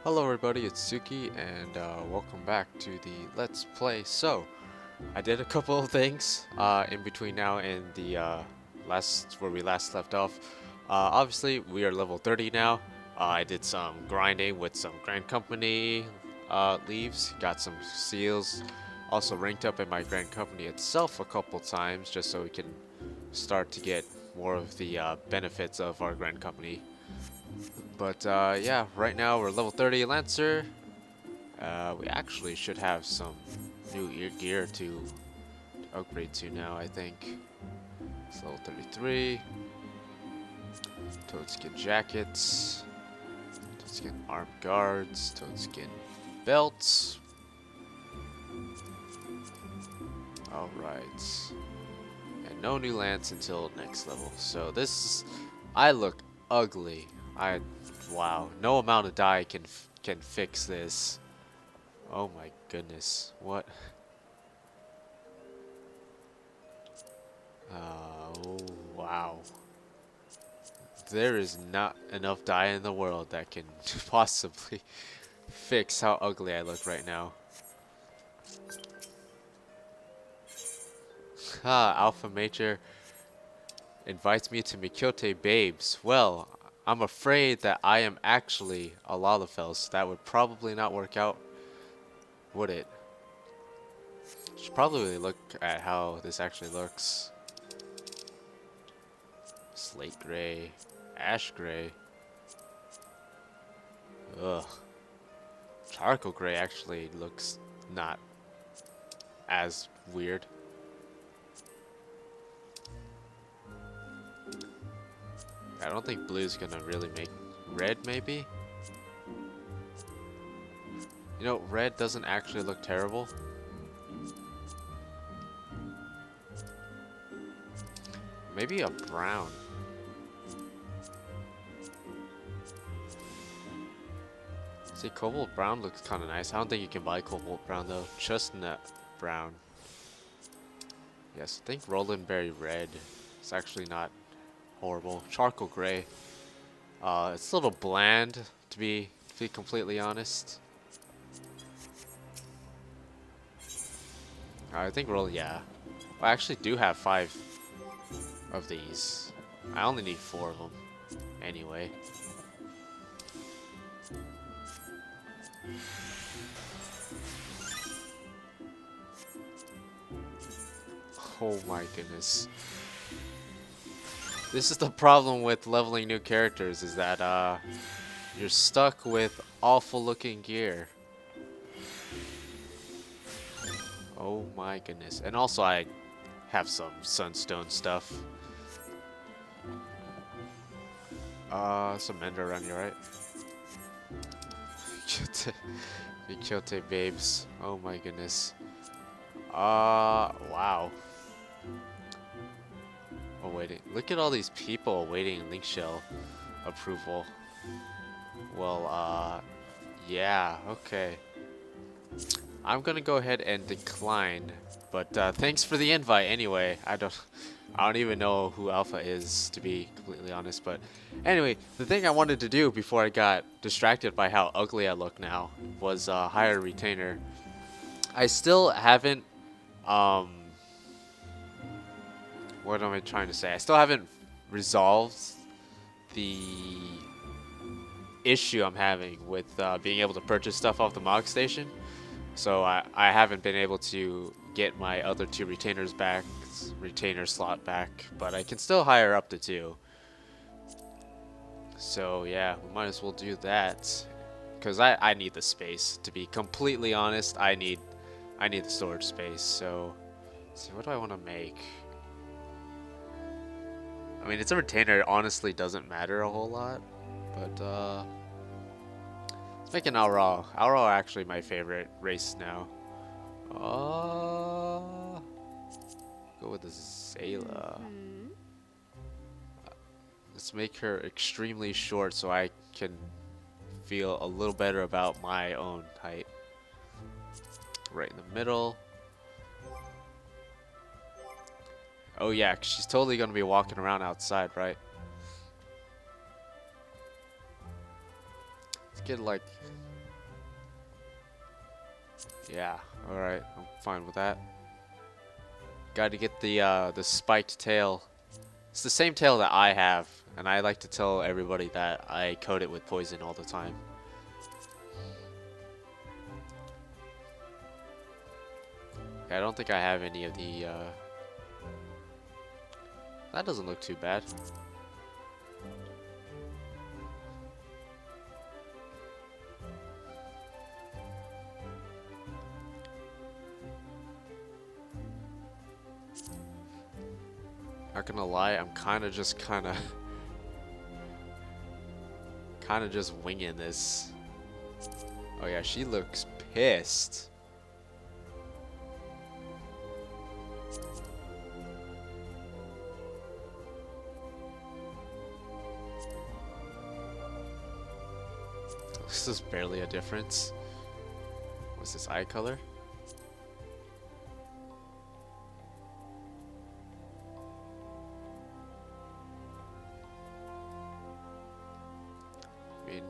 Hello everybody, it's Tsuki, and welcome back to the Let's Play. So, I did a couple of things in between now and the where we last left off. Obviously, we are level 30 now. I did some grinding with some Grand Company leaves, got some seals, also ranked up in my Grand Company itself a couple times just so we can start to get more of the benefits of our Grand Company. But yeah, right now we're level 30 Lancer. We actually should have some new gear to upgrade to now, I think. It's level 33. Toadskin jackets. Toadskin armed guards. Toadskin belts. Alright. And no new lance until next level. So this, I look ugly. Wow. No amount of dye can fix this. Oh my goodness. What? Oh, wow. There is not enough dye in the world that can possibly fix how ugly I look right now. Alpha Major invites me to Mikyote Babes. Well, I'm afraid that I am actually a Lalafell, so that would probably not work out, would it? Should probably look at how this actually looks. Slate gray, ash gray. Ugh. Charcoal gray actually looks not as weird. I don't think blue's gonna really make red, maybe? You know, red doesn't actually look terrible. Maybe a brown. See, cobalt brown looks kind of nice. I don't think you can buy cobalt brown though. Chestnut brown. Yes, I think Roland Berry red. It's actually not horrible. Charcoal gray. It's a little bland to be completely honest. I think Roland, yeah. I actually do have 5 of these. I only need 4 of them. Anyway. Oh my goodness. This is the problem with leveling new characters, is that you're stuck with awful looking gear. Oh my goodness. And also I have some sunstone stuff. Some ender around here, right? Mikyote babes. Oh my goodness. Wow. Oh, waiting. Look at all these people waiting Link Shell approval. Well, yeah, okay. I'm gonna go ahead and decline, but thanks for the invite anyway. I don't even know who Alpha is, to be completely honest, but anyway, the thing I wanted to do before I got distracted by how ugly I look now was hire a retainer. I still haven't what am I trying to say? I still haven't resolved the issue I'm having with being able to purchase stuff off the Mog Station. So I haven't been able to get my other 2 retainers back, retainer slot back, but I can still hire up to 2. So yeah, we might as well do that, because I need the space, to be completely honest. I need the storage space. So let's see, what do I want to make? I mean, it's a retainer, it honestly doesn't matter a whole lot, but let's make an Aurora. Aurora actually my favorite race now. Go with the Zayla. Let's make her extremely short so I can feel a little better about my own height. Right in the middle. Oh yeah, 'cause she's totally gonna be walking around outside, right? Let's get like Yeah, alright, I'm fine with that. Gotta get the spiked tail. It's the same tail that I have, and I like to tell everybody that I coat it with poison all the time. Yeah, I don't think I have any of the, that doesn't look too bad. Not gonna lie, I'm kinda just winging this. Oh yeah, she looks pissed. This is barely a difference. What's this eye color? I mean,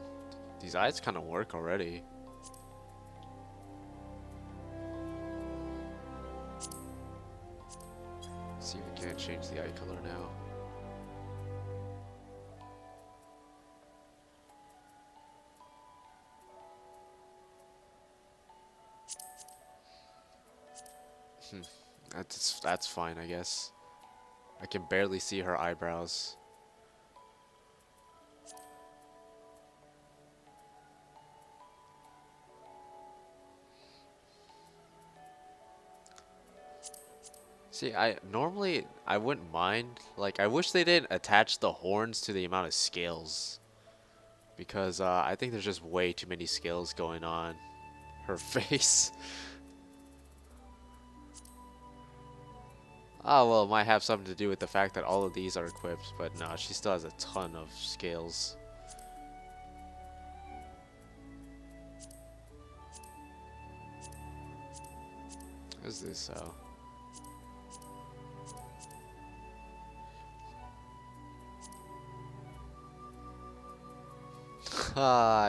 these eyes kind of work already. Let's see if we can't change the eye color now. That's fine, I guess. I can barely see her eyebrows. See, I wouldn't mind. Like, I wish they didn't attach the horns to the amount of scales, because I think there's just way too many scales going on her face. Oh, well, it might have something to do with the fact that all of these are equipped, but no, she still has a ton of scales. What is this? Oh.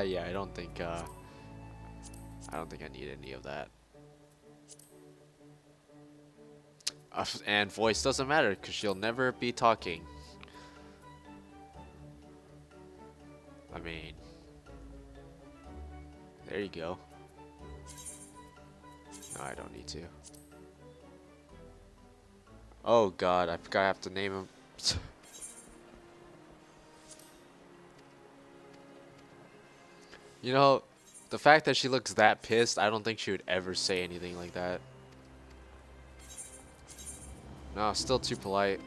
Yeah, I don't think I need any of that. And voice doesn't matter because she'll never be talking. I mean, there you go. No, I don't need to. Oh god, I forgot I have to name him. You know, the fact that she looks that pissed, I don't think she would ever say anything like that. No, still too polite.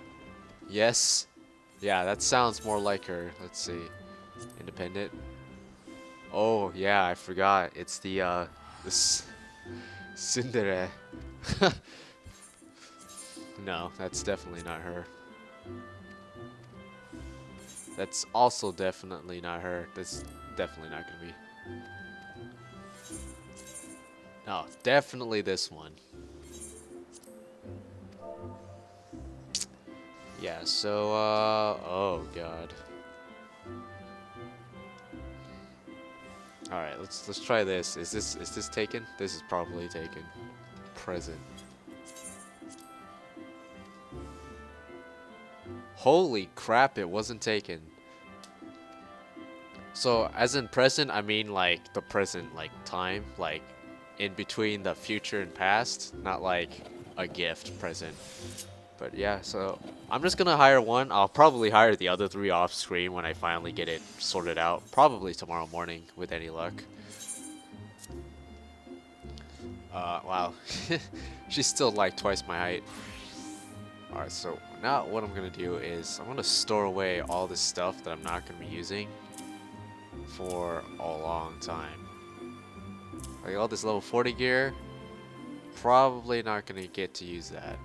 Yes. Yeah, that sounds more like her. Let's see. Independent. Oh, yeah, I forgot. It's the this Tsundere. No, that's definitely not her. That's also definitely not her. That's definitely not gonna be. No, definitely this one. Yeah, so, oh god. Alright, let's try this. Is this taken? This is probably taken. Present. Holy crap, it wasn't taken. So, as in present, I mean like the present, like time, like in between the future and past, not like a gift present. But yeah, so I'm just gonna hire one. I'll probably hire the other three off screen when I finally get it sorted out. Probably tomorrow morning with any luck. Wow. She's still like twice my height. Alright, so now what I'm gonna do is I'm gonna store away all this stuff that I'm not gonna be using for a long time. Like all this level 40 gear, probably not gonna get to use that.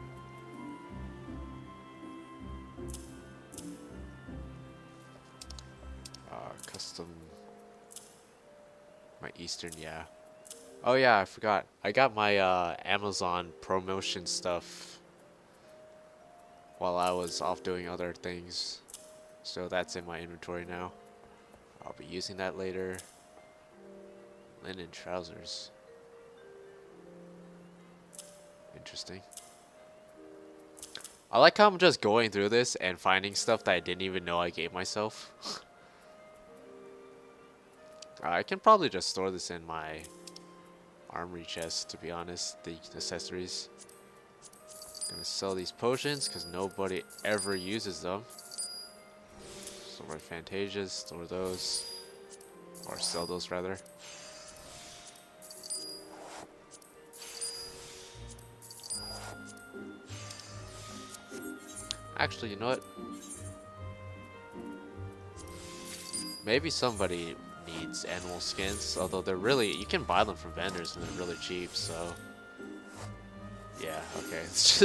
Custom my Eastern, yeah. Oh yeah, I forgot. I got my Amazon promotion stuff while I was off doing other things. So that's in my inventory now. I'll be using that later. Linen trousers. Interesting. I like how I'm just going through this and finding stuff that I didn't even know I gave myself. I can probably just store this in my armory chest, to be honest. The accessories. Gonna sell these potions because nobody ever uses them. Store Fantasias, store those. Or sell those rather. Actually, you know what? Maybe somebody needs animal skins, although they're really, you can buy them from vendors and they're really cheap, so yeah, okay. Let's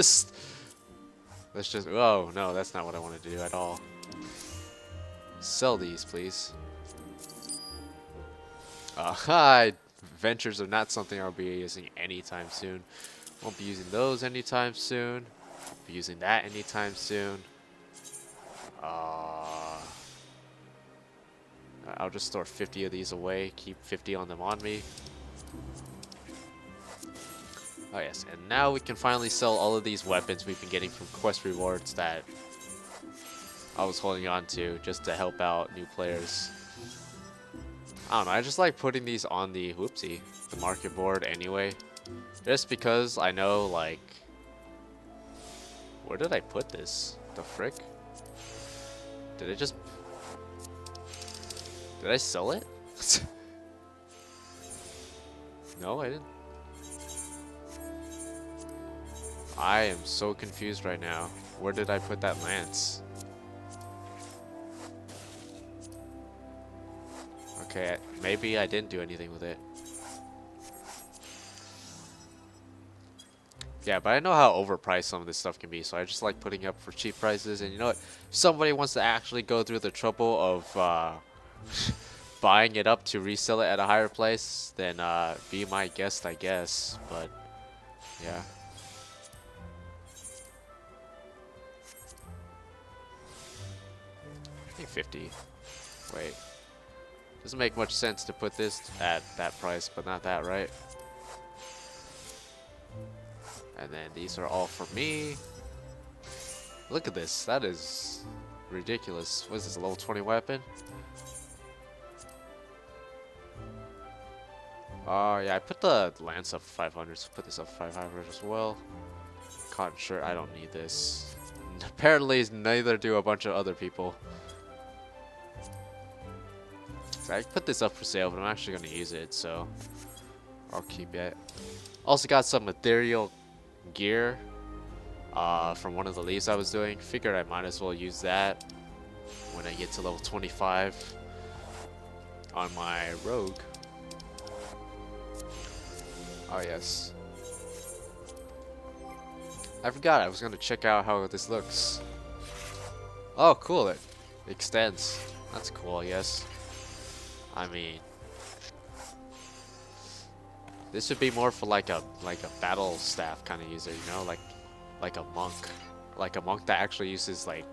just, oh no, that's not what I want to do at all. Sell these, please. Ventures are not something I'll be using anytime soon. Won't be using those anytime soon. Won't be using that anytime soon. I'll just store 50 of these away. Keep 50 on them on me. Oh yes, and now we can finally sell all of these weapons we've been getting from quest rewards that I was holding on to just to help out new players. I don't know, I just like putting these on the, whoopsie, the market board anyway. Just because I know, like, where did I put this? The frick? Did it just, did I sell it? No, I didn't. I am so confused right now. Where did I put that lance? Okay, maybe I didn't do anything with it. Yeah, but I know how overpriced some of this stuff can be, so I just like putting up for cheap prices. And you know what? If somebody wants to actually go through the trouble of buying it up to resell it at a higher price, then be my guest, I guess. But yeah. I think 50. Wait. Doesn't make much sense to put this at that price, but not that, right? And then these are all for me. Look at this. That is ridiculous. What is this, a level 20 weapon? Oh, yeah, I put the lance up for 500, so put this up for 500 as well. Cotton shirt, I don't need this. Apparently, neither do a bunch of other people. I put this up for sale, but I'm actually going to use it, so I'll keep it. Also got some ethereal gear from one of the leaves I was doing. Figured I might as well use that when I get to level 25 on my rogue. Oh yes, I forgot I was going to check out how this looks. Oh cool, it extends. That's cool, I guess. I mean, this would be more for like a battle staff kind of user, you know, like a monk that actually uses like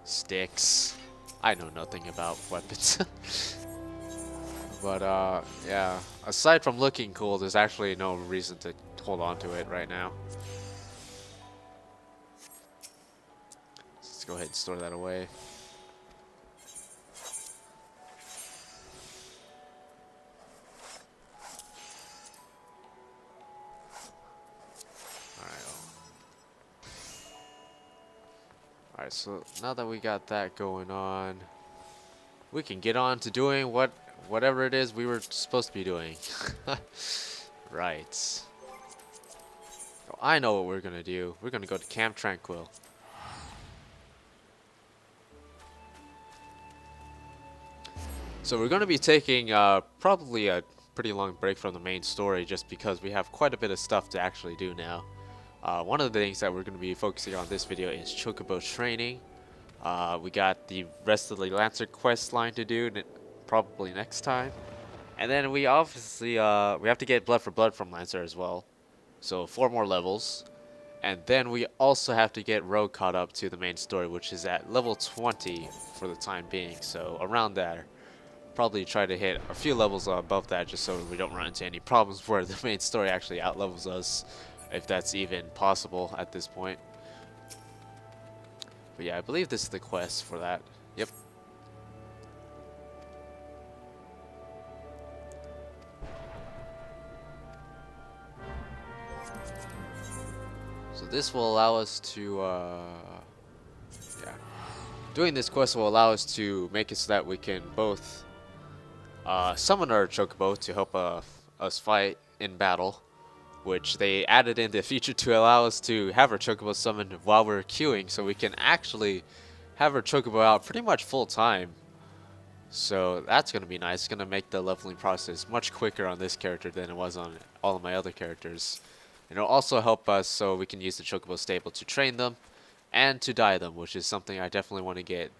sticks. I know nothing about weapons. But yeah, aside from looking cool, there's actually no reason to hold on to it right now. Let's go ahead and store that away. Alright, so now that we got that going on, we can get on to doing whatever it is we were supposed to be doing. Right. Oh, I know what we're gonna do. We're gonna go to Camp Tranquil. So we're gonna be taking probably a pretty long break from the main story just because we have quite a bit of stuff to actually do now. One of the things that we're going to be focusing on this video is Chocobo training. We got the rest of the Lancer quest line to do probably next time. And then we obviously we have to get blood for blood from Lancer as well. So 4 more levels. And then we also have to get Rogue caught up to the main story, which is at level 20 for the time being. So around there. Probably try to hit a few levels above that just so we don't run into any problems where the main story actually outlevels us if that's even possible at this point. But yeah, I believe this is the quest for that. Yep. So this will allow us to, yeah. Doing this quest will allow us to make it so that we can both summon our Chocobo to help us fight in battle, which they added in the feature to allow us to have our Chocobo summoned while we're queuing, so we can actually have our Chocobo out pretty much full time. So that's going to be nice. It's going to make the leveling process much quicker on this character than it was on all of my other characters. And it'll also help us so we can use the Chocobo stable to train them and to dye them, which is something I definitely want to get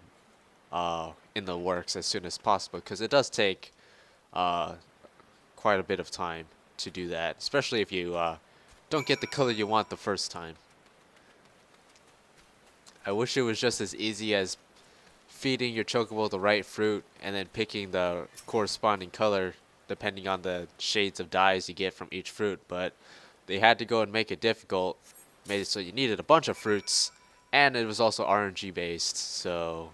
in the works as soon as possible, because it does take quite a bit of time to do that, especially if you don't get the color you want the first time. I wish it was just as easy as feeding your Chocobo the right fruit and then picking the corresponding color depending on the shades of dyes you get from each fruit, but they had to go and make it difficult, made it so you needed a bunch of fruits, and it was also RNG based, so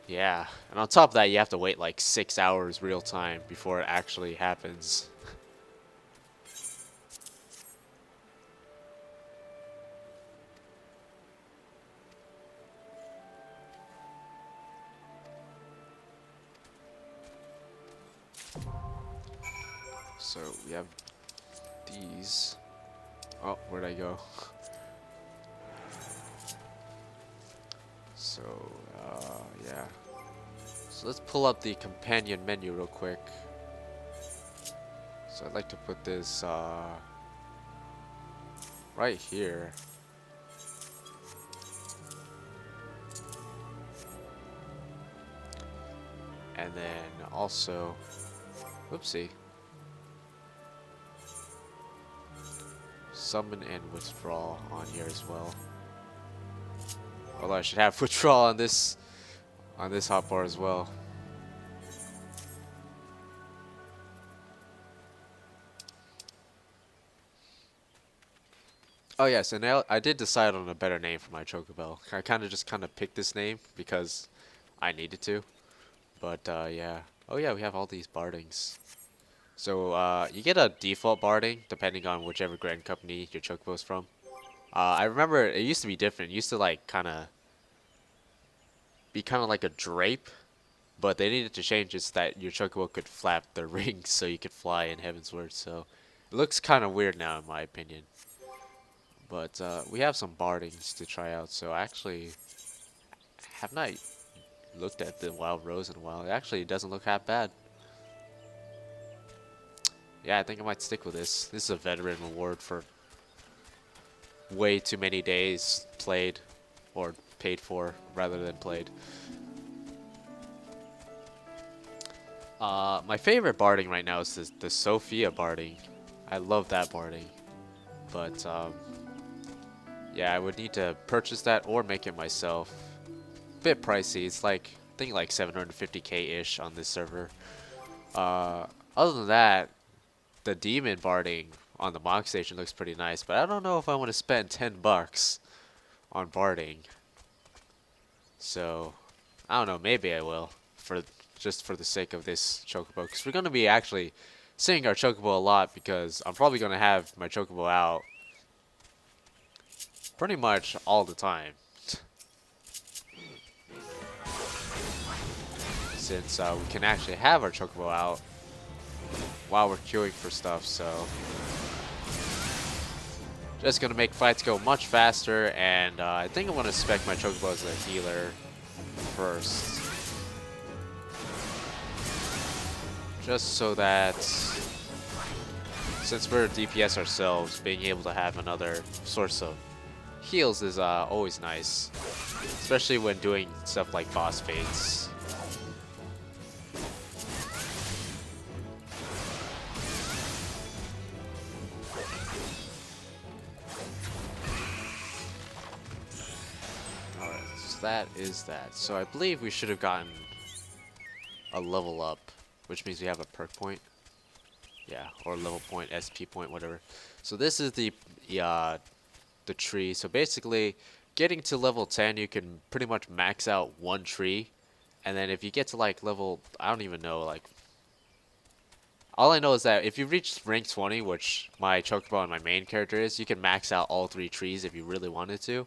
yeah. And on top of that, you have to wait like 6 hours real time before it actually happens. So we have these. Oh, where'd I go? So, yeah. So let's pull up the companion menu real quick. So I'd like to put this right here. And then also, whoopsie. Summon and withdraw on here as well. Although I should have withdrawal on this hotbar as well. Oh yes, and I did decide on a better name for my Chocobo. I kind of picked this name because I needed to. But yeah. Oh yeah, we have all these bardings. So you get a default barding depending on whichever grand company your Chocobo's from. I remember it used to be different. It used to like be kind of like a drape, but they needed to change it so that your Chocobo could flap the rings so you could fly in Heavensward. So it looks kind of weird now in my opinion. But we have some bardings to try out. So I actually have not looked at the Wild Rose in a while. It actually doesn't look half bad. Yeah, I think I might stick with this. This is a veteran reward for way too many days played, or paid for rather than played. My favorite barding right now is the Sophia barding. I love that barding, but yeah, I would need to purchase that or make it myself. Bit pricey. It's like I think like 750k ish on this server. Other than that, the demon barding on the mock station looks pretty nice, but I don't know if I want to spend 10 bucks on barding. So I don't know, maybe I will just for the sake of this Chocobo, because we're going to be actually seeing our Chocobo a lot, because I'm probably going to have my Chocobo out pretty much all the time. Since we can actually have our Chocobo out while we're queuing for stuff, so just gonna make fights go much faster, and I think I'm gonna spec my Chocobo as a healer first, just so that since we're DPS ourselves, being able to have another source of heals is always nice, especially when doing stuff like boss fights. That is that. So I believe we should have gotten a level up, which means we have a perk point. Yeah, or level point, SP point, whatever. So this is the tree. So basically, getting to level 10, you can pretty much max out one tree, and then if you get to like level, I don't even know, like all I know is that if you reach rank 20, which my Chocobo and my main character is, you can max out all 3 trees if you really wanted to.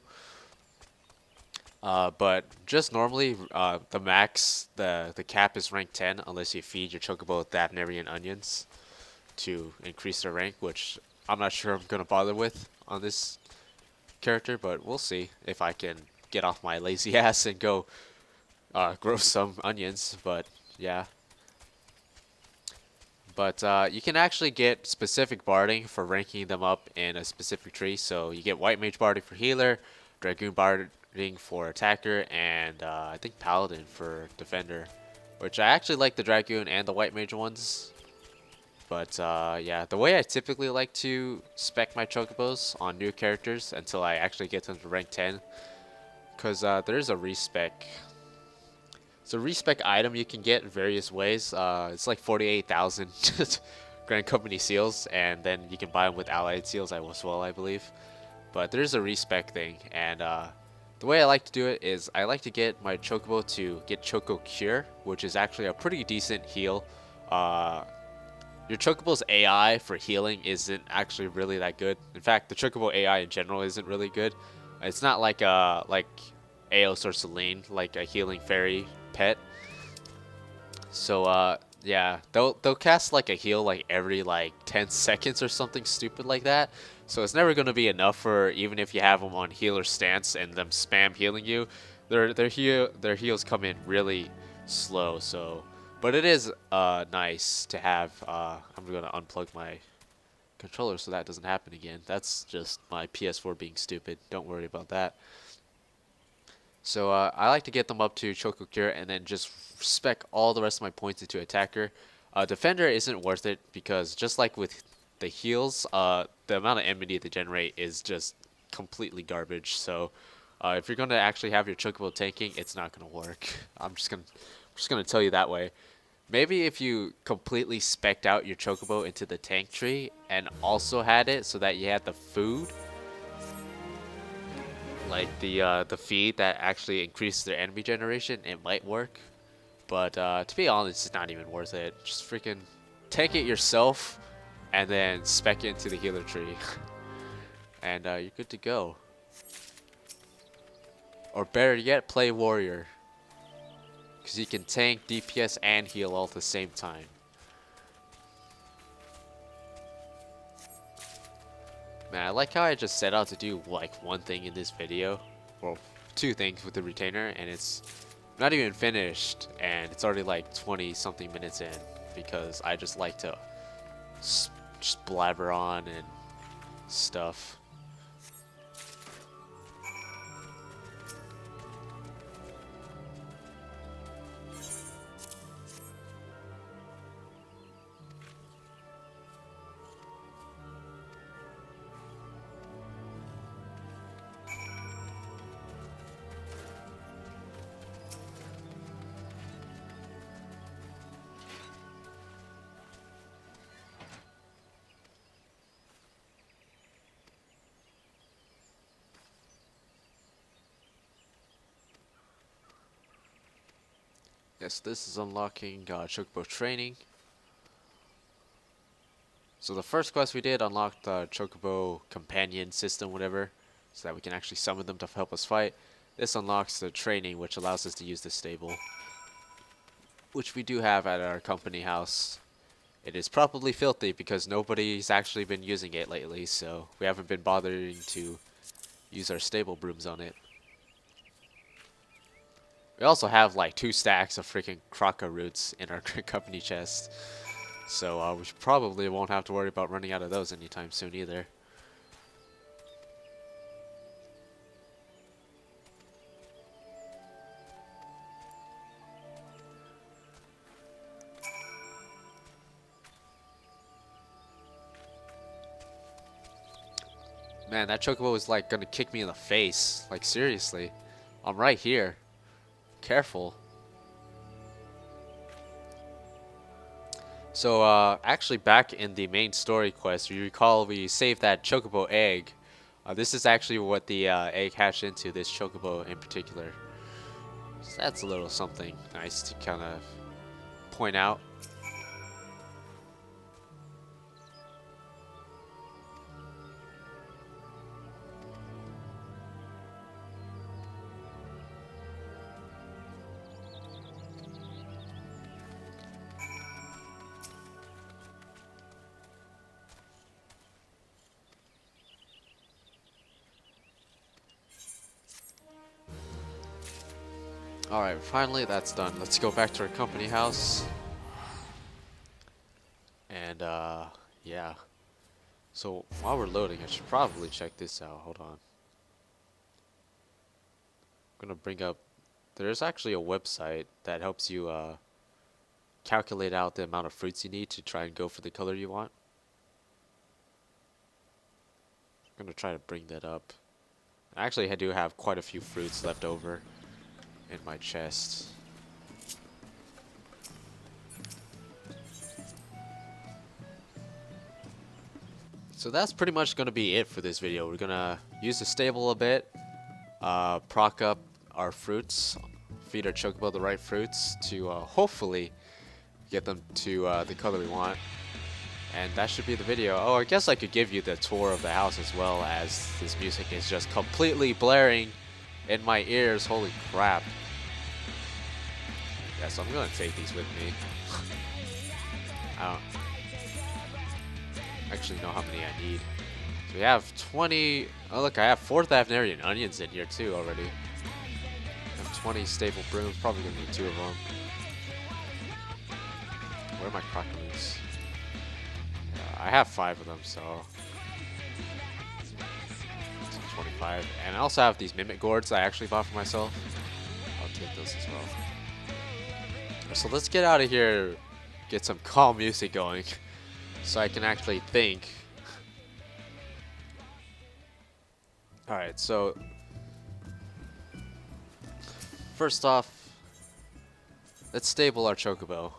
But just normally, the cap is rank 10 unless you feed your Chocobo with Librarian onions to increase their rank, which I'm not sure I'm gonna bother with on this character, but we'll see if I can get off my lazy ass and go grow some onions. But yeah. But you can actually get specific barding for ranking them up in a specific tree. So you get White Mage barding for healer, Dragoon barding for attacker, and I think Paladin for defender. Which I actually like the Dragoon and the White Mage ones. But yeah, the way I typically like to spec my Chocobos on new characters until I actually get them to rank 10. Because there's a respec. It's a respec item you can get in various ways. It's like 48,000 Grand Company seals, and then you can buy them with allied seals as well, I believe. But there's a respec thing, and the way I like to do it is I like to get my Chocobo to get Choco Cure, which is actually a pretty decent heal. Your Chocobo's AI for healing isn't actually really that good. In fact, the Chocobo AI in general isn't really good. It's not like Eos or Selene, like a healing fairy pet. So yeah, they'll cast like a heal like every like 10 seconds or something stupid like that. So it's never gonna be enough for even if you have them on healer stance and them spam healing you. Their heals come in really slow. So, but it is nice to have. I'm gonna unplug my controller so that doesn't happen again. That's just my PS4 being stupid. Don't worry about that. So I like to get them up to Choco Cure and then just spec all the rest of my points into attacker. Defender isn't worth it because just like with the heals, the amount of enmity they generate is just completely garbage. So if you're gonna actually have your Chocobo tanking, it's not gonna work. I'm just gonna tell you that way. Maybe if you completely specced out your Chocobo into the tank tree and also had it so that you had the food, like the feed that actually increases their enemy generation, it might work. But to be honest, it's not even worth it. Just freaking tank it yourself and then spec it into the healer tree. And you're good to go. Or better yet, play warrior. Because you can tank, DPS, and heal all at the same time. Man, I like how I just set out to do like one thing in this video. Well, 2 things with the retainer, and it's not even finished, and it's already like 20 something minutes in because I just like to just blabber on and stuff. Yes, this is unlocking Chocobo training. So the first quest we did unlocked the Chocobo companion system, whatever, so that we can actually summon them to help us fight. This unlocks the training, which allows us to use the stable, which we do have at our company house. It is probably filthy because nobody's actually been using it lately, so we haven't been bothering to use our stable brooms on it. We also have like 2 stacks of freaking Croca roots in our company chest. So we probably won't have to worry about running out of those anytime soon either. Man, that Chocobo is like gonna kick me in the face. Like seriously. I'm right here. Careful. So, actually back in the main story quest, you recall we saved that Chocobo egg. This is actually what the egg hatched into, this Chocobo in particular. So that's a little something nice to kind of point out. Alright, finally that's done. Let's go back to our company house. And, yeah. So, while we're loading, I should probably check this out. Hold on. I'm gonna bring up... There's actually a website that helps you, calculate out the amount of fruits you need to try and go for the color you want. I'm gonna try to bring that up. Actually, I do have quite a few fruits left over in my chest. So that's pretty much going to be it for this video. We're going to use the stable a bit, proc up our fruits, feed our Chocobo the right fruits to hopefully get them to the color we want. And that should be the video. Oh, I guess I could give you the tour of the house as well, as this music is just completely blaring in my ears. Holy crap. Yeah, so I'm going to take these with me. I don't actually know how many I need. So we have 20. Oh, look, I have 4th Avenarian onions in here too already. I have 20 staple brooms. Probably going to need 2 of them. Where are my crocodiles? I have 5 of them, so 25. And I also have these mimic gourds I actually bought for myself. I'll take those as well. So let's get out of here, get some calm music going, so I can actually think. Alright, so first off, let's stable our Chocobo.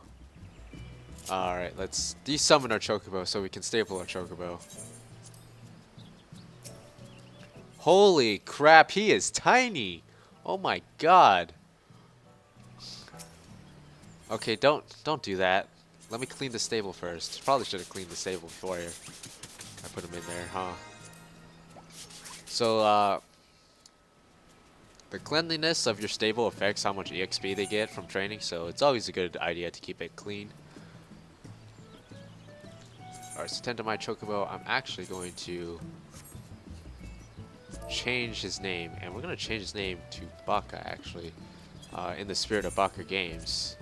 Alright, let's desummon our Chocobo so we can stable our Chocobo. Holy crap, he is tiny! Oh my god. Okay, don't do that. Let me clean the stable first. Probably should have cleaned the stable before I put him in there, huh? So, the cleanliness of your stable affects how much EXP they get from training, so it's always a good idea to keep it clean. Alright, so tend to my Chocobo. I'm actually going to change his name, and we're going to change his name to Baka, actually, in the spirit of Baka Games.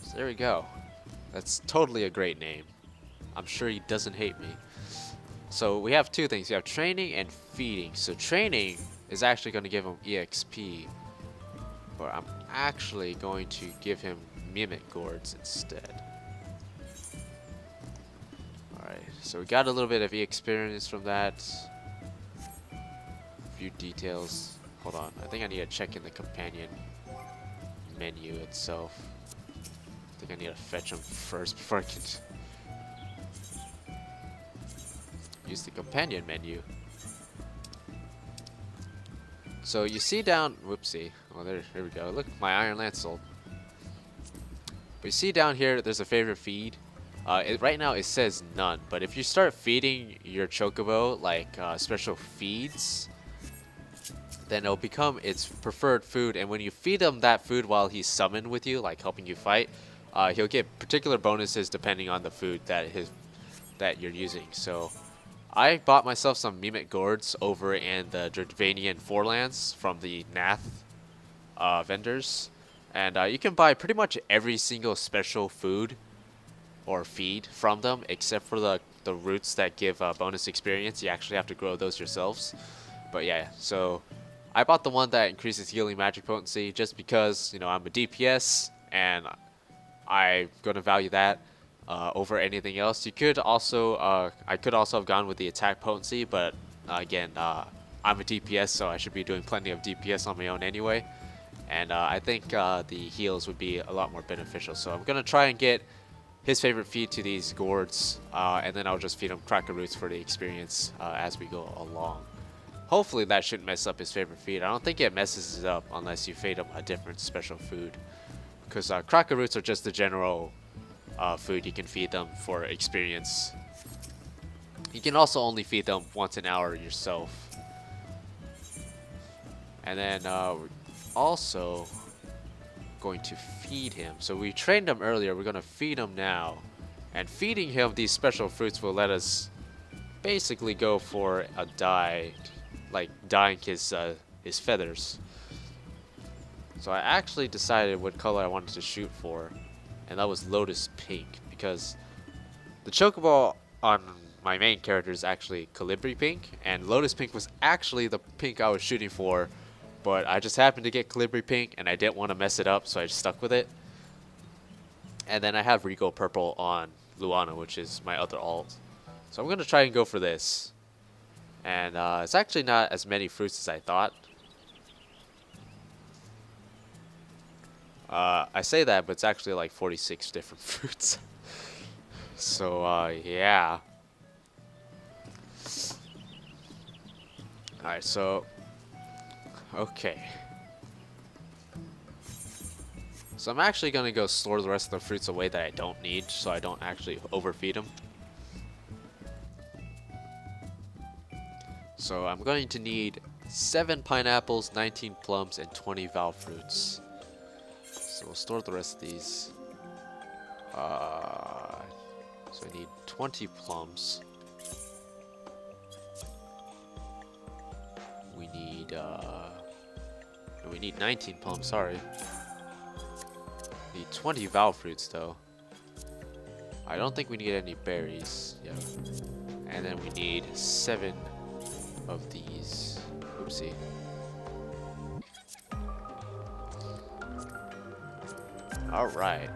So there we go. That's totally a great name. I'm sure he doesn't hate me. So we have 2 things. We have training and feeding. So training is actually going to give him EXP, but I'm actually going to give him mimic gourds instead. Alright, so we got a little bit of experience from that. A few details. Hold on, I think I need to check in the companion menu itself. I think I need to fetch him first before I can use the companion menu. So you see down, whoopsie, oh there we go. Look, my Iron Lance sold. But you see down here, there's a favorite feed. Right now it says none, but if you start feeding your Chocobo like special feeds, then it'll become its preferred food. And when you feed him that food while he's summoned with you, like helping you fight, he'll get particular bonuses depending on the food that you're using. So I bought myself some mimic gourds over in the Dravanian Forelands from the Nath vendors, and you can buy pretty much every single special food or feed from them, except for the roots that give bonus experience. You actually have to grow those yourselves. But yeah, so I bought the one that increases healing magic potency just because, you know, I'm a DPS and I'm gonna value that over anything else. You could also, I could also have gone with the attack potency, but again, I'm a DPS, so I should be doing plenty of DPS on my own anyway. And I think the heals would be a lot more beneficial. So I'm gonna try and get his favorite feed to these gourds, and then I'll just feed him cracker roots for the experience as we go along. Hopefully that shouldn't mess up his favorite feed. I don't think it messes it up unless you feed him a different special food. Because cracker roots are just the general food you can feed them for experience. You can also only feed them once an hour yourself. And then we're also going to feed him. So we trained him earlier, we're going to feed him now. And feeding him these special fruits will let us basically go for a dye, like dyeing his feathers. So I actually decided what color I wanted to shoot for, and that was Lotus Pink, because the Chocobo on my main character is actually Colibri Pink, and Lotus Pink was actually the pink I was shooting for, but I just happened to get Colibri Pink and I didn't want to mess it up, so I just stuck with it. And then I have Rico Purple on Luana, which is my other alt. So I'm going to try and go for this. And it's actually not as many fruits as I thought. I say that, but it's actually like 46 different fruits. So, yeah. Alright, so... Okay. So I'm actually going to go store the rest of the fruits away that I don't need, so I don't actually overfeed them. So I'm going to need 7 pineapples, 19 plums, and 20 val fruits. So we'll store the rest of these. So I need 20 plums. We need 19 plums, sorry. Need 20 val fruits though. I don't think we need any berries. Yeah. And then we need 7 of these. Oopsie. Alright.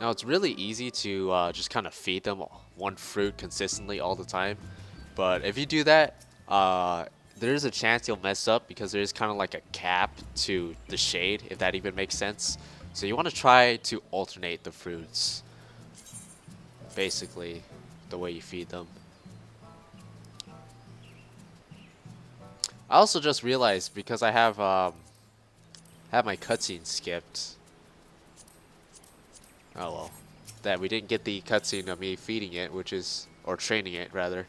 Now it's really easy to just kind of feed them one fruit consistently all the time. But if you do that, there's a chance you'll mess up because there's kind of like a cap to the shade, if that even makes sense. So you want to try to alternate the fruits. Basically, the way you feed them. I also just realized because I have my cutscene skipped. Oh well, that we didn't get the cutscene of me feeding it, which is, or training it rather,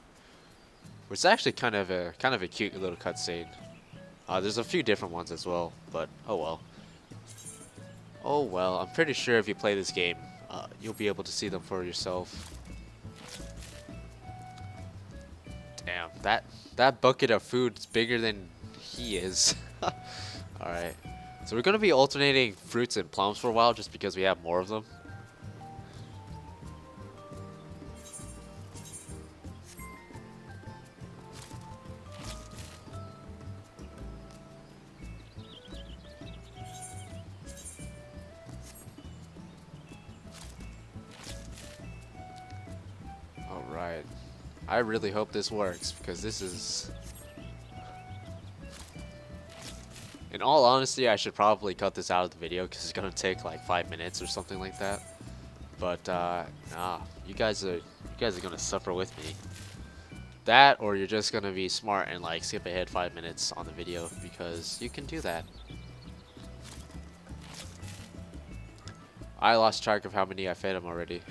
which is actually kind of a cute little cutscene. There's a few different ones as well, but oh well. Oh well, I'm pretty sure if you play this game, you'll be able to see them for yourself. Damn, that bucket of food is bigger than he is. Alright, so we're gonna be alternating fruits and plums for a while just because we have more of them. Alright, I really hope this works because this is... In all honesty, I should probably cut this out of the video because it's gonna take like 5 minutes or something like that. But nah, you guys are gonna suffer with me. That, or you're just gonna be smart and like skip ahead 5 minutes on the video because you can do that. I lost track of how many I fed him already.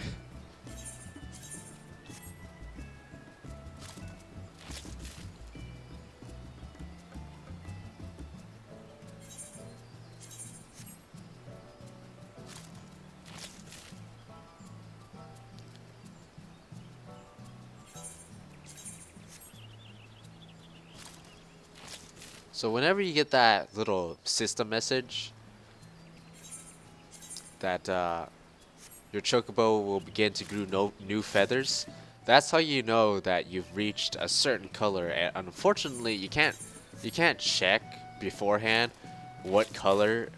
So whenever you get that little system message that your Chocobo will begin to grow new feathers, that's how you know that you've reached a certain color. And unfortunately, you can't check beforehand what color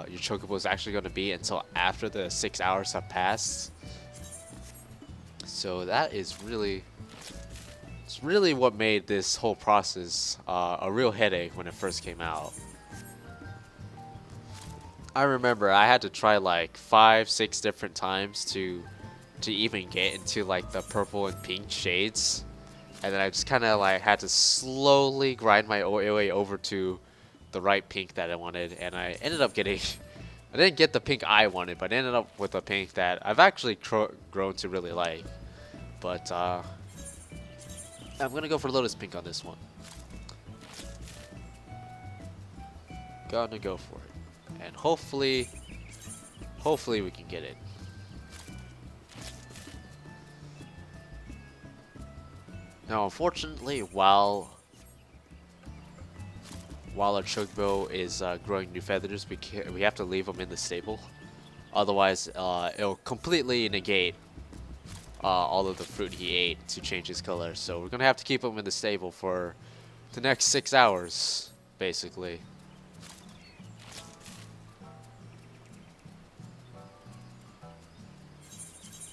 your Chocobo is actually going to be until after the 6 hours have passed. So that is really... It's really what made this whole process a real headache when it first came out. I remember I had to try like 5, 6 different times to even get into like the purple and pink shades, and then I just kind of like had to slowly grind my way over to the right pink that I wanted, and I ended up getting. I didn't get the pink I wanted, but I ended up with a pink that I've actually grown to really like. But I'm gonna go for Lotus Pink on this one. Gonna go for it, and hopefully we can get it. Now, unfortunately, while our Chocobo is growing new feathers, we have to leave them in the stable. Otherwise, it'll completely negate all of the fruit he ate to change his color. So we're gonna have to keep him in the stable for the next 6 hours, basically.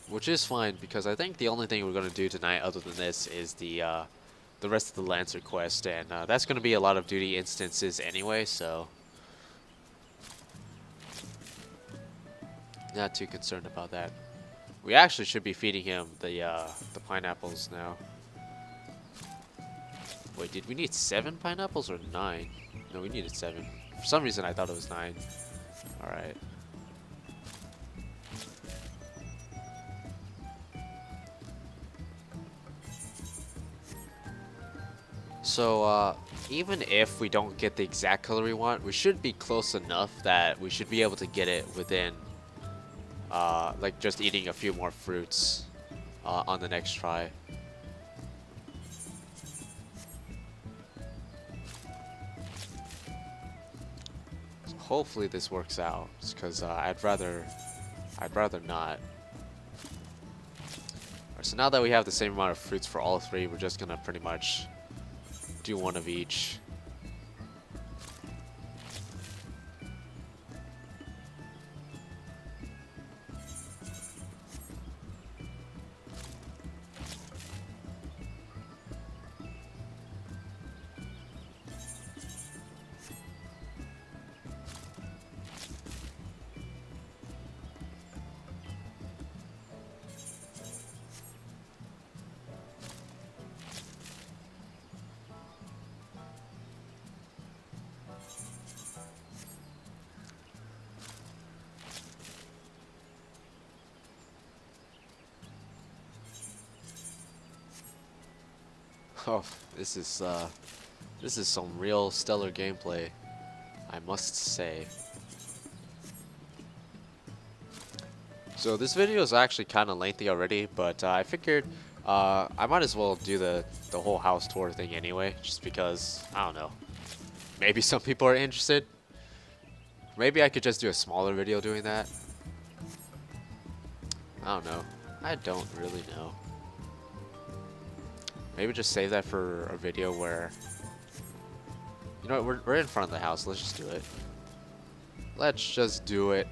Which is fine, because I think the only thing we're gonna do tonight, other than this, is the rest of the Lancer quest, and that's gonna be a lot of duty instances anyway. So not too concerned about that. We actually should be feeding him the pineapples now. Wait, did we need 7 pineapples or 9? No, we needed 7. For some reason, I thought it was 9. All right. So, even if we don't get the exact color we want, we should be close enough that we should be able to get it within, like, just eating a few more fruits on the next try. So hopefully this works out, because I'd rather not. Alright, so now that we have the same amount of fruits for all 3, we're just gonna pretty much do one of each. Oh, this is some real stellar gameplay, I must say. So this video is actually kind of lengthy already, but I figured I might as well do the whole house tour thing anyway, just because, I don't know, maybe some people are interested. Maybe I could just do a smaller video doing that. I don't know. I don't really know. Maybe just save that for a video where, you know what, we're in front of the house. Let's just do it. Let's just do it.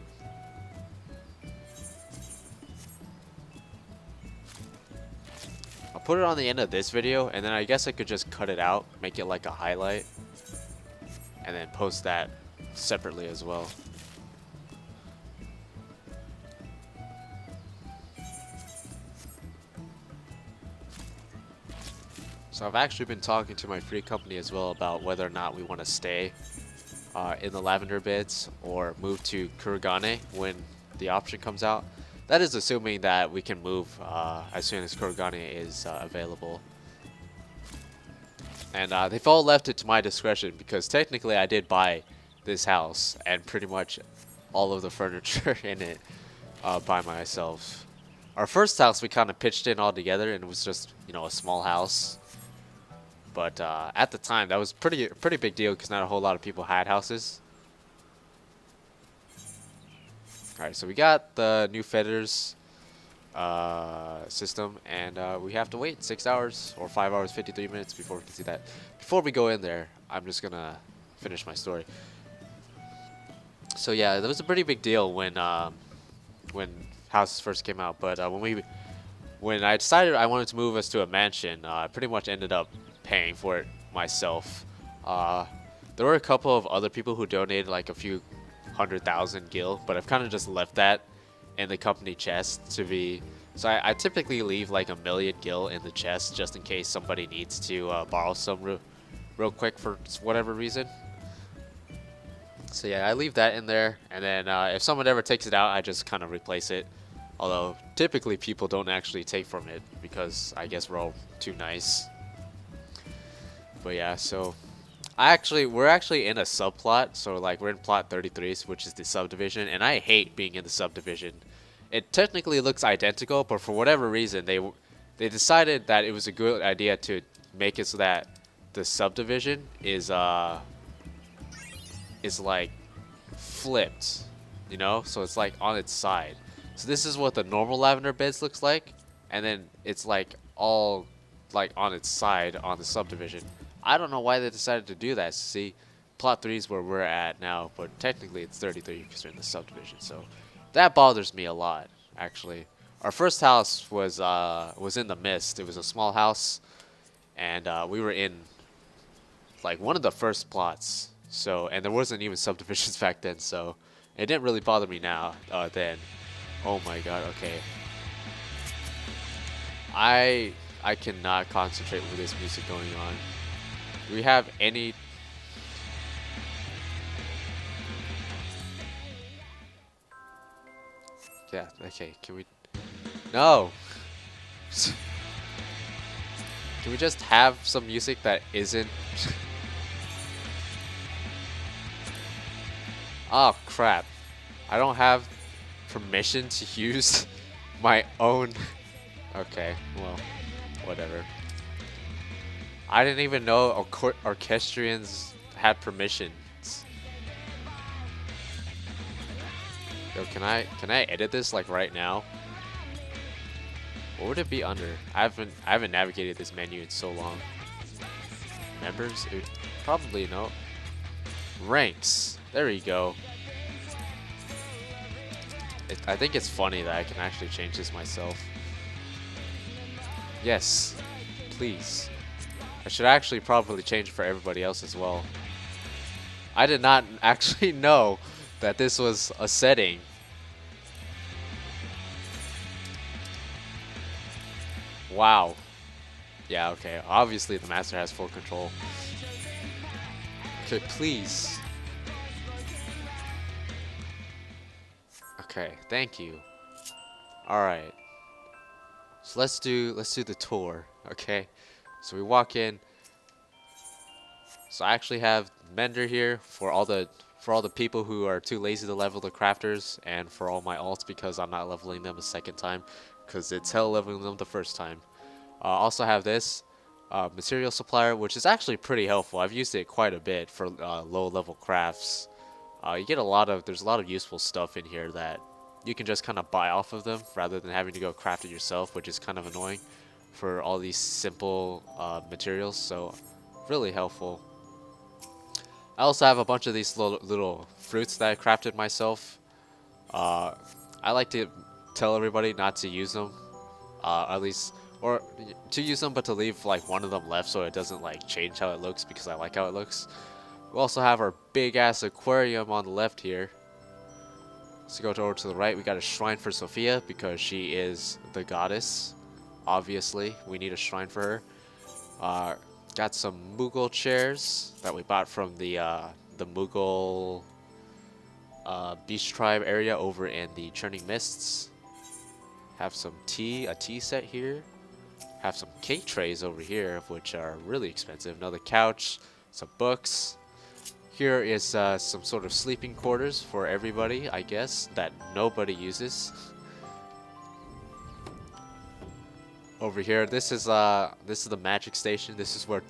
I'll put it on the end of this video, and then I guess I could just cut it out, make it like a highlight, and then post that separately as well. So I've actually been talking to my free company as well about whether or not we want to stay in the lavender beds or move to Kurogane when the option comes out. That is assuming that we can move as soon as Kurogane is available. And they've all left it to my discretion, because technically I did buy this house and pretty much all of the furniture in it by myself. Our first house we kind of pitched in all together, and it was just, you know, a small house. But at the time, that was pretty big deal, because not a whole lot of people had houses. Alright, so we got the new feathers system, and we have to wait 6 hours or 5 hours 53 minutes before we can see that. Before we go in there, I'm just gonna finish my story. So yeah, that was a pretty big deal when houses first came out. But when I decided I wanted to move us to a mansion, I pretty much ended up paying for it myself. There were a couple of other people who donated like a few 100,000 gil, but I've kind of just left that in the company chest to be. So I typically leave like 1,000,000 gil in the chest just in case somebody needs to borrow some real quick for whatever reason. So yeah, I leave that in there, and then if someone ever takes it out, I just kind of replace it. Although typically people don't actually take from it because I guess we're all too nice. But yeah, so we're actually in a subplot, so like we're in plot 33, which is the subdivision, and I hate being in the subdivision. It technically looks identical, but for whatever reason they decided that it was a good idea to make it so that the subdivision is like flipped, you know, so it's like on its side. So this is what the normal lavender beds looks like, and then it's like all like on its side on the subdivision. I don't know why they decided to do that. See, plot 3 is where we're at now, but technically it's 33 because we're in the subdivision. So that bothers me a lot, actually. Our first house was in the mist. It was a small house, and we were in like one of the first plots. So, and there wasn't even subdivisions back then, so it didn't really bother me now. Then, oh my god, okay. I cannot concentrate with this music going on. Do we have any? Yeah, okay, can we? No! Can we just have some music that isn't? Oh crap. I don't have permission to use my own. Okay, well, whatever. I didn't even know orchestrians had permissions. Yo, can I edit this like right now? What would it be under? I haven't navigated this menu in so long. Members? Probably no. Ranks. There you go. I think it's funny that I can actually change this myself. Yes, please. I should actually probably change it for everybody else as well. I did not actually know that this was a setting. Wow. Yeah, okay. Obviously the master has full control. Okay, please. Okay, thank you. Alright. So let's do the tour, okay? So we walk in. So I actually have Mender here for all the people who are too lazy to level the crafters, and for all my alts because I'm not leveling them a second time because it's hell leveling them the first time. Also have this material supplier, which is actually pretty helpful. I've used it quite a bit for low level crafts. You get there's a lot of useful stuff in here that you can just kind of buy off of them rather than having to go craft it yourself, which is kind of annoying for all these simple materials. So really helpful. I also have a bunch of these little fruits that I crafted myself. I like to tell everybody not to use them, at least, or to use them, but to leave like one of them left so it doesn't like change how it looks because I like how it looks. We also have our big ass aquarium on the left here. Let's go over to the right. We got a shrine for Sophia because she is the goddess. Obviously, we need a shrine for her. Got some Mughal chairs that we bought from the Mughal beach tribe area over in the Churning Mists. Have some a tea set here. Have some cake trays over here, which are really expensive. Another couch, some books. Here is some sort of sleeping quarters for everybody, I guess, that nobody uses. Over here, this is the magic station. This is where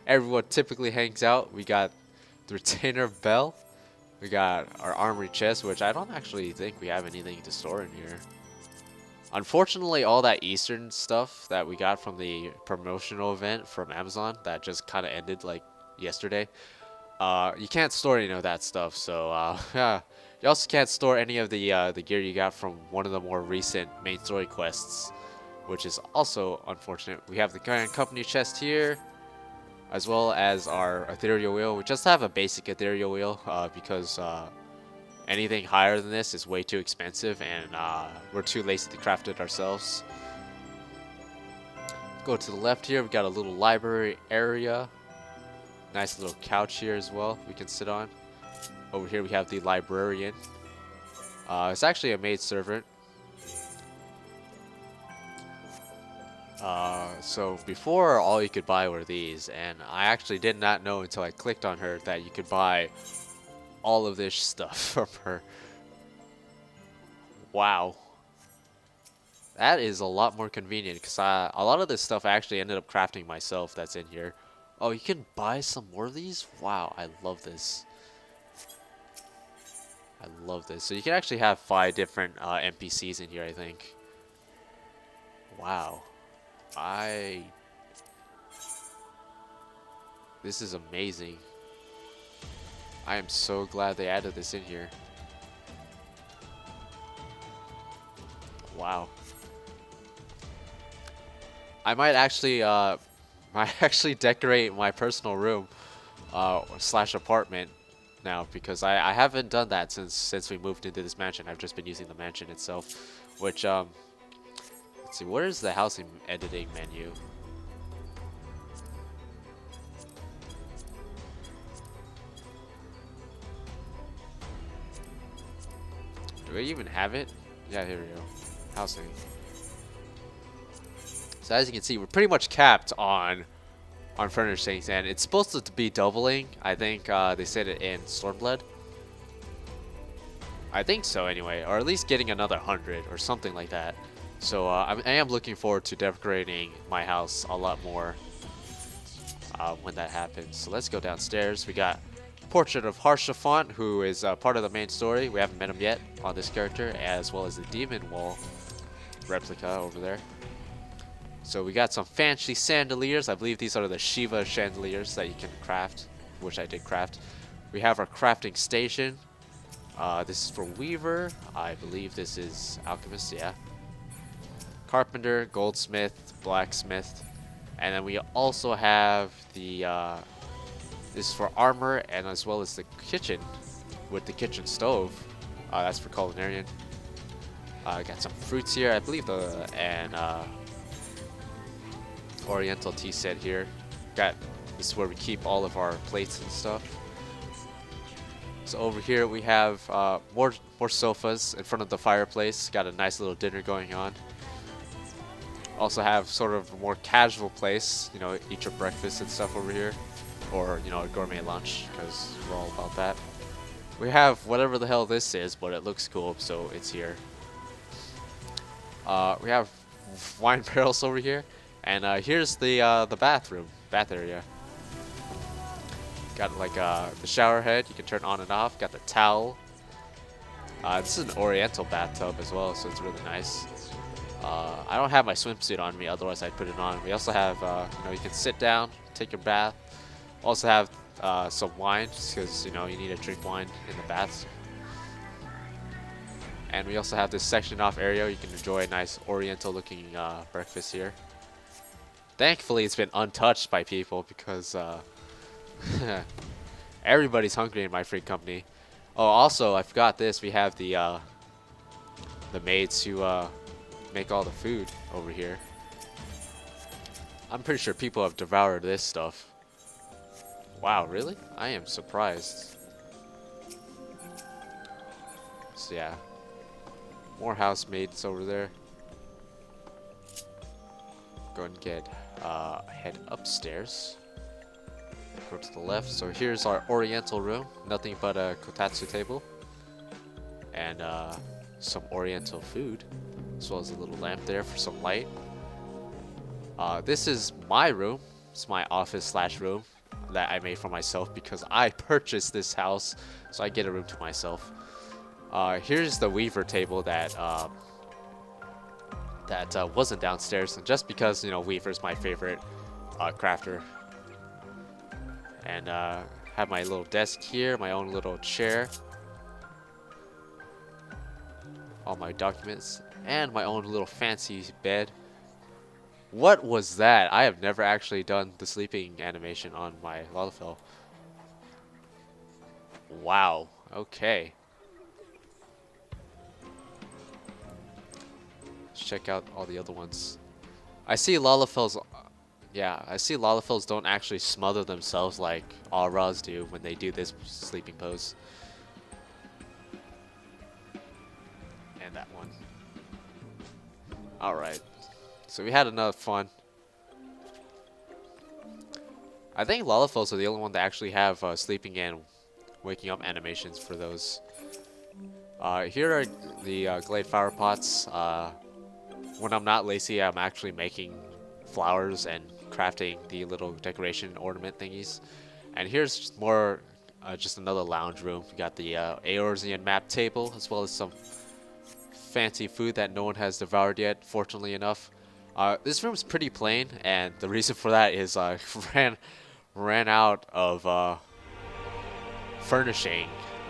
everyone typically hangs out. We got the retainer bell. We got our armory chest, which I don't actually think we have anything to store in here. Unfortunately, all that Eastern stuff that we got from the promotional event from Amazon that just kind of ended like yesterday, you can't store any of that stuff. So yeah, you also can't store any of the gear you got from one of the more recent main story quests, which is also unfortunate. We have the Grand Company chest here, as well as our ethereal wheel. We just have a basic ethereal wheel because Anything higher than this is way too expensive, and we're too lazy to craft it ourselves. Go to the left here, we got a little library area. Nice little couch here as well we can sit on. Over here we have the Librarian. It's actually a maid servant. So before, all you could buy were these, and I actually did not know until I clicked on her that you could buy all of this stuff from her. Wow. That is a lot more convenient, because a lot of this stuff I actually ended up crafting myself that's in here. Oh, you can buy some more of these? Wow, I love this. I love this. So you can actually have 5 different NPCs in here, I think. Wow. This is amazing. I am so glad they added this in here. Wow. I might actually decorate my personal room slash apartment now, because I haven't done that since we moved into this mansion. I've just been using the mansion itself, which let's see, where is the housing editing menu? Do I even have it? Yeah, here we go. Housing. So as you can see, we're pretty much capped on furnishings, and it's supposed to be doubling. I think they said it in Stormblood. I think so anyway, or at least getting another 100 or something like that. So I am looking forward to decorating my house a lot more when that happens. So let's go downstairs. We got Portrait of Harsha Font, who is part of the main story. We haven't met him yet on this character, as well as the Demon Wall replica over there. So we got some fancy chandeliers. I believe these are the Shiva chandeliers that you can craft, which I did craft. We have our crafting station. This is for Weaver. I believe this is Alchemist, yeah. Carpenter, Goldsmith, Blacksmith. And then we also have the, this is for armor, and as well as the kitchen with the kitchen stove. That's for Culinarian. Got some fruits here, I believe, and Oriental tea set here. This is where we keep all of our plates and stuff. So over here we have more sofas in front of the fireplace. Got a nice little dinner going on. Also have sort of a more casual place, you know, eat your breakfast and stuff over here, or you know, a gourmet lunch, because we're all about that. We have whatever the hell this is, but it looks cool, so it's here. We have wine barrels over here. And here's the bath area. Got like the shower head, you can turn on and off. Got the towel. This is an Oriental bathtub as well, so it's really nice. I don't have my swimsuit on me, otherwise I'd put it on. We also have, you know, you can sit down, take your bath. Also have some wine, because you know you need to drink wine in the bath. And we also have this sectioned off area. You can enjoy a nice Oriental-looking breakfast here. Thankfully, it's been untouched by people, because everybody's hungry in my free company. Oh, also, I forgot this. We have the maids who make all the food over here. I'm pretty sure people have devoured this stuff. Wow, really? I am surprised. So yeah, more housemaids over there. Go and get head upstairs. Go to the left. So here's our Oriental room. Nothing but a kotatsu table and some Oriental food, as well as a little lamp there for some light. This is my room. It's my office slash room that I made for myself because I purchased this house, so I get a room to myself. Here's the Weaver table that wasn't downstairs, and just because, you know, Weaver's my favorite crafter. And have my little desk here, my own little chair, all my documents, and my own little fancy bed. What was that? I have never actually done the sleeping animation on my Lalafell. Wow. Okay. check out all the other ones. I see Lalafels. Yeah, I see Lalafels don't actually smother themselves like auras do when they do this sleeping pose. And that one. Alright. So we had enough fun. I think Lalafels are the only one that actually have sleeping and waking up animations for those. Here are the glade flower pots. When I'm not lazy, I'm actually making flowers and crafting the little decoration ornament thingies. And here's just more, just another lounge room. We got the Eorzean map table, as well as some fancy food that no one has devoured yet, fortunately enough. This room's pretty plain, and the reason for that is I ran out of furnishing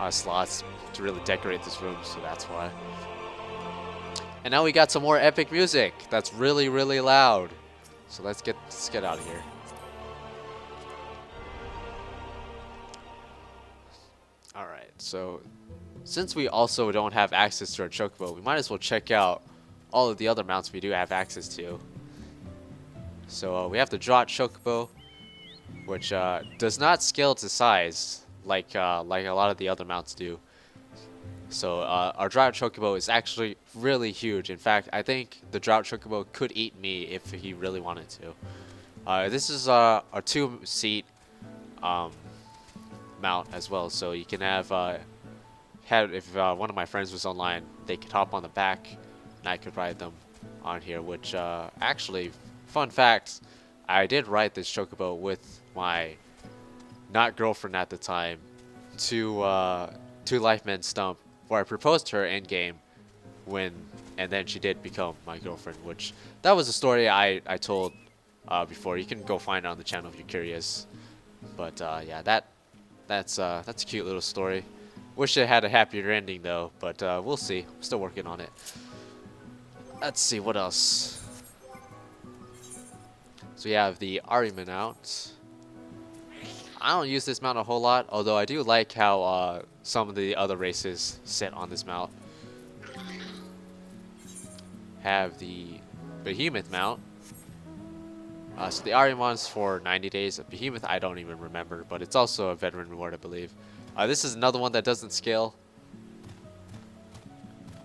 slots to really decorate this room, so that's why. And now we got some more epic music that's really, really loud. So let's get out of here. Alright, so since we also don't have access to our Chocobo, we might as well check out all of the other mounts we do have access to. So we have the Drought Chocobo, which does not scale to size like a lot of the other mounts do. So our Drought Chocobo is actually really huge. In fact, I think the Drought Chocobo could eat me if he really wanted to. This is our 2-seat mount as well. So you can have if one of my friends was online, they could hop on the back, and I could ride them on here. Which actually, fun fact, I did ride this Chocobo with my not girlfriend at the time to Lifeman Stump, where I proposed to her in game, and then she did become my girlfriend. Which that was a story I told before. You can go find it on the channel if you're curious. But yeah, that's a cute little story. Wish it had a happier ending though, but we'll see. I'm still working on it. Let's see what else. So we have the Ariman out. I don't use this mount a whole lot, although I do like how some of the other races sit on this mount. Have the Behemoth mount. So the Arimon's for 90 days. Behemoth I don't even remember, but it's also a veteran reward, I believe. This is another one that doesn't scale.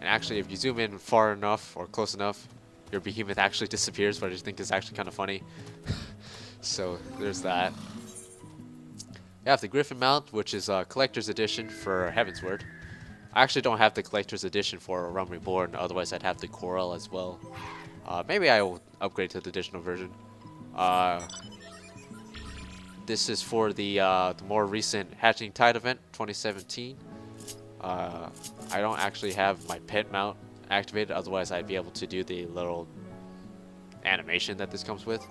And actually, if you zoom in far enough or close enough, your Behemoth actually disappears, which I think is actually kind of funny. So there's that. You have the Griffin mount, which is a collector's edition for Heavensward. I actually don't have the collector's edition for Realm Reborn, otherwise I'd have the Coral as well. Maybe I will upgrade to the additional version. This is for the more recent Hatching Tide event, 2017. I don't actually have my pet mount activated, otherwise I'd be able to do the little animation that this comes with.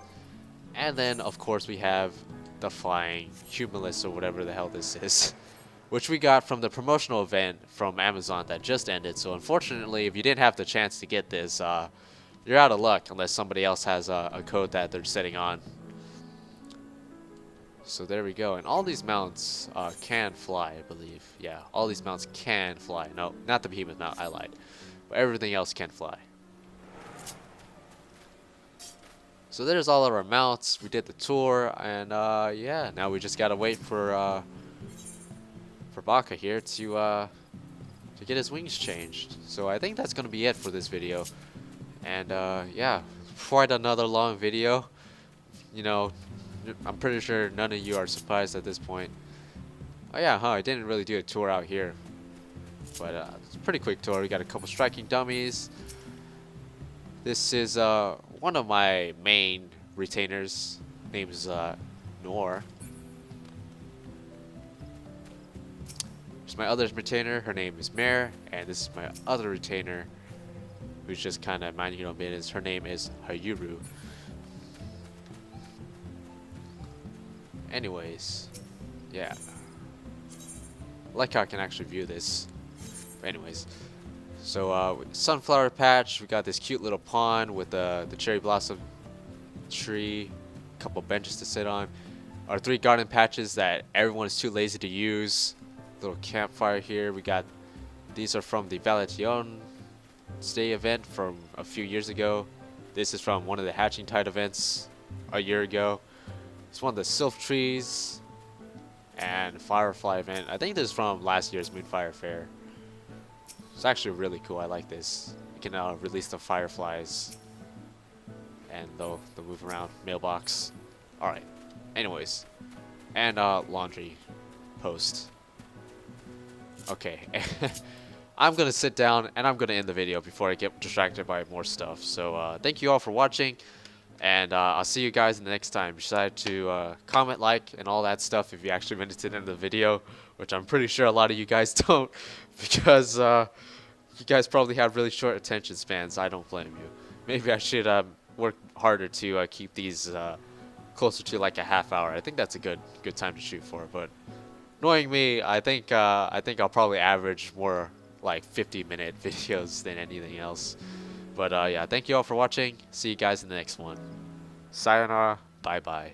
And then, of course, we have the Flying Cumulus, or whatever the hell this is, which we got from the promotional event from Amazon that just ended. So unfortunately, if you didn't have the chance to get this, you're out of luck unless somebody else has a code that they're sitting on. So there we go. And all these mounts can fly, I believe. Yeah, all these mounts can fly. No, not the Behemoth mount, I lied. But everything else can fly. So there's all of our mounts. We did the tour, and yeah, now we just gotta wait for Baka here to get his wings changed. So I think that's gonna be it for this video. And yeah, quite another long video. You know, I'm pretty sure none of you are surprised at this point. Oh yeah, I didn't really do a tour out here, but it's a pretty quick tour. We got a couple striking dummies. This is one of my main retainers. Name is Noor. There's my other retainer. Her name is Mare, and this is my other retainer, who's just kind of minding her own business. Her name is Hayuru. Anyways, yeah. I like how I can actually view this. But anyways. So, sunflower patch, we got this cute little pond with the cherry blossom tree, a couple benches to sit on. Our 3 garden patches that everyone is too lazy to use. Little campfire here. We got, these are from the Valation Day event from a few years ago. This is from one of the Hatching Tide events a year ago. It's one of the Sylph Trees and Firefly event. I think this is from last year's Moonfire Fair. It's actually really cool. I like this. You can release the fireflies and they'll move around. Mailbox. Alright. Anyways. And laundry post. Okay. I'm gonna sit down and I'm gonna end the video before I get distracted by more stuff. So thank you all for watching, and I'll see you guys in the next time. Decide to comment, like, and all that stuff if you actually made it to the end of the video, which I'm pretty sure a lot of you guys don't, because you guys probably have really short attention spans. I don't blame you. Maybe I should work harder to keep these closer to like a half hour. I think that's a good time to shoot for. But knowing me, I think I'll probably average more like 50-minute videos than anything else. But yeah, thank you all for watching. See you guys in the next one. Sayonara. Bye bye.